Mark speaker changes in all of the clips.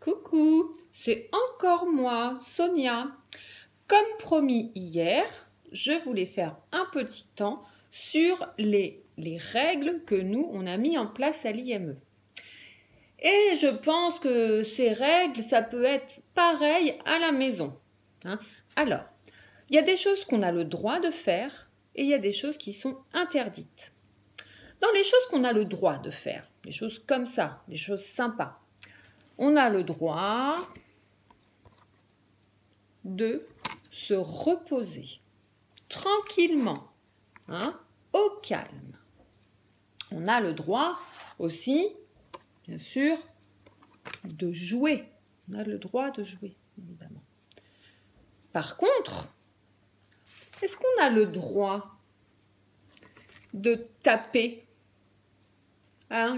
Speaker 1: Coucou, c'est encore moi, Sonia. Comme promis hier, je voulais faire un petit temps sur les règles que nous, on a mis en place à l'IME. Et je pense que ces règles, ça peut être pareil à la maison. Alors, il y a des choses qu'on a le droit de faire et il y a des choses qui sont interdites. Dans les choses qu'on a le droit de faire, des choses comme ça, des choses sympas, on a le droit de se reposer tranquillement, au calme. On a le droit aussi, bien sûr, de jouer. On a le droit de jouer, évidemment. Par contre, est-ce qu'on a le droit de taper?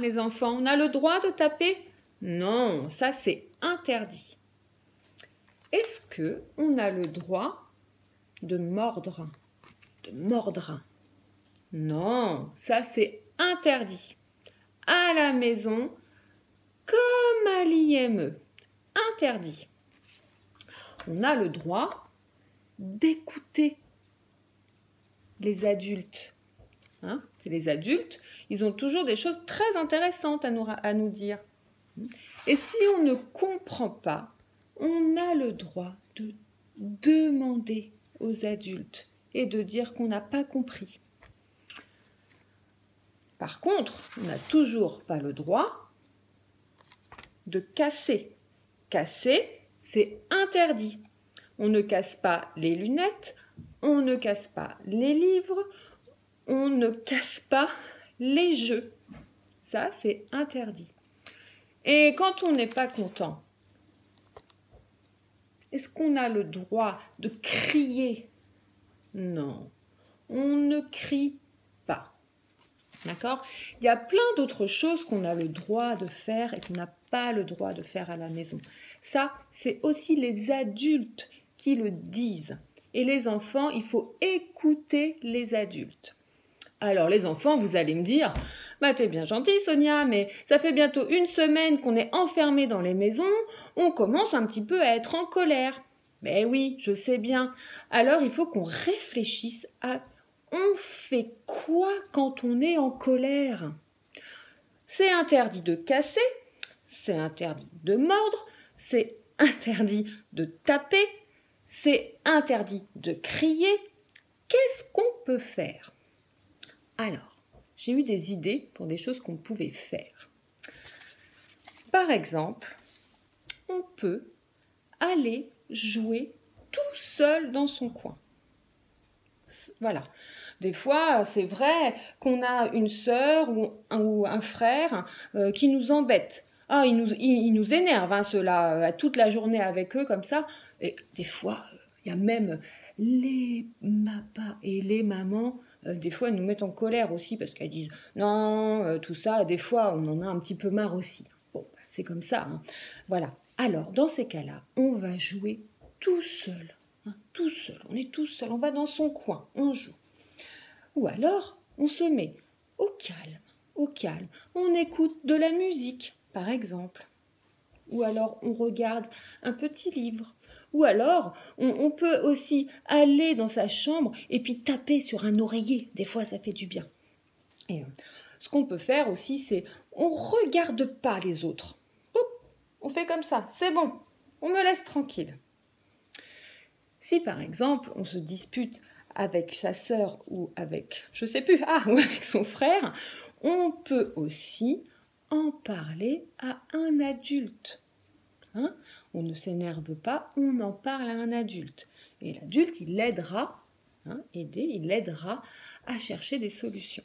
Speaker 1: Les enfants, on a le droit de taper? Non, ça c'est interdit. Est-ce qu'on a le droit de mordre? Non, ça c'est interdit. À la maison, comme à l'IME, interdit. On a le droit d'écouter les adultes. C'est les adultes, ils ont toujours des choses très intéressantes à nous dire. Et si on ne comprend pas, on a le droit de demander aux adultes et de dire qu'on n'a pas compris. Par contre, on n'a toujours pas le droit de casser. Casser, c'est interdit. On ne casse pas les lunettes, on ne casse pas les livres, on ne casse pas les jeux. Ça, c'est interdit. Et quand on n'est pas content, est-ce qu'on a le droit de crier? Non, on ne crie pas. D'accord? Il y a plein d'autres choses qu'on a le droit de faire et qu'on n'a pas le droit de faire à la maison. Ça, c'est aussi les adultes qui le disent. Et les enfants, il faut écouter les adultes. Alors les enfants, vous allez me dire, t'es bien gentille Sonia, mais ça fait bientôt une semaine qu'on est enfermés dans les maisons, on commence un petit peu à être en colère. Ben oui, je sais bien. Alors il faut qu'on réfléchisse à on fait quoi quand on est en colère? C'est interdit de casser, c'est interdit de mordre, c'est interdit de taper, c'est interdit de crier. Qu'est-ce qu'on peut faire? Alors, j'ai eu des idées pour des choses qu'on pouvait faire. Par exemple, on peut aller jouer tout seul dans son coin. Voilà. Des fois, c'est vrai qu'on a une sœur ou un frère qui nous embête. Ils nous énervent, ceux-là, toute la journée avec eux comme ça. Et des fois, il y a même les papas et les mamans, des fois, elles nous mettent en colère aussi parce qu'elles disent non, tout ça. Des fois, on en a un petit peu marre aussi. Bon, c'est comme ça. Voilà. Alors, dans ces cas-là, on va jouer tout seul. Tout seul. On est tout seul. On va dans son coin. On joue. Ou alors, on se met au calme. On écoute de la musique, par exemple. Ou alors, on regarde un petit livre. Ou alors, on peut aussi aller dans sa chambre et puis taper sur un oreiller. Des fois, ça fait du bien. Et ce qu'on peut faire aussi, c'est on ne regarde pas les autres. On fait comme ça, c'est bon, on me laisse tranquille. Si par exemple, on se dispute avec sa sœur ou avec, je sais plus, ou avec son frère, on peut aussi en parler à un adulte. On ne s'énerve pas, on en parle à un adulte. Et l'adulte, il l'aidera, il l'aidera à chercher des solutions.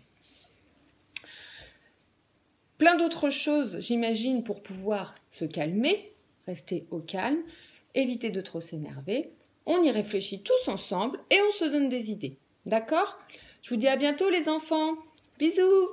Speaker 1: Plein d'autres choses, j'imagine, pour pouvoir se calmer, rester au calme, éviter de trop s'énerver. On y réfléchit tous ensemble et on se donne des idées. D'accord? Je vous dis à bientôt les enfants. Bisous!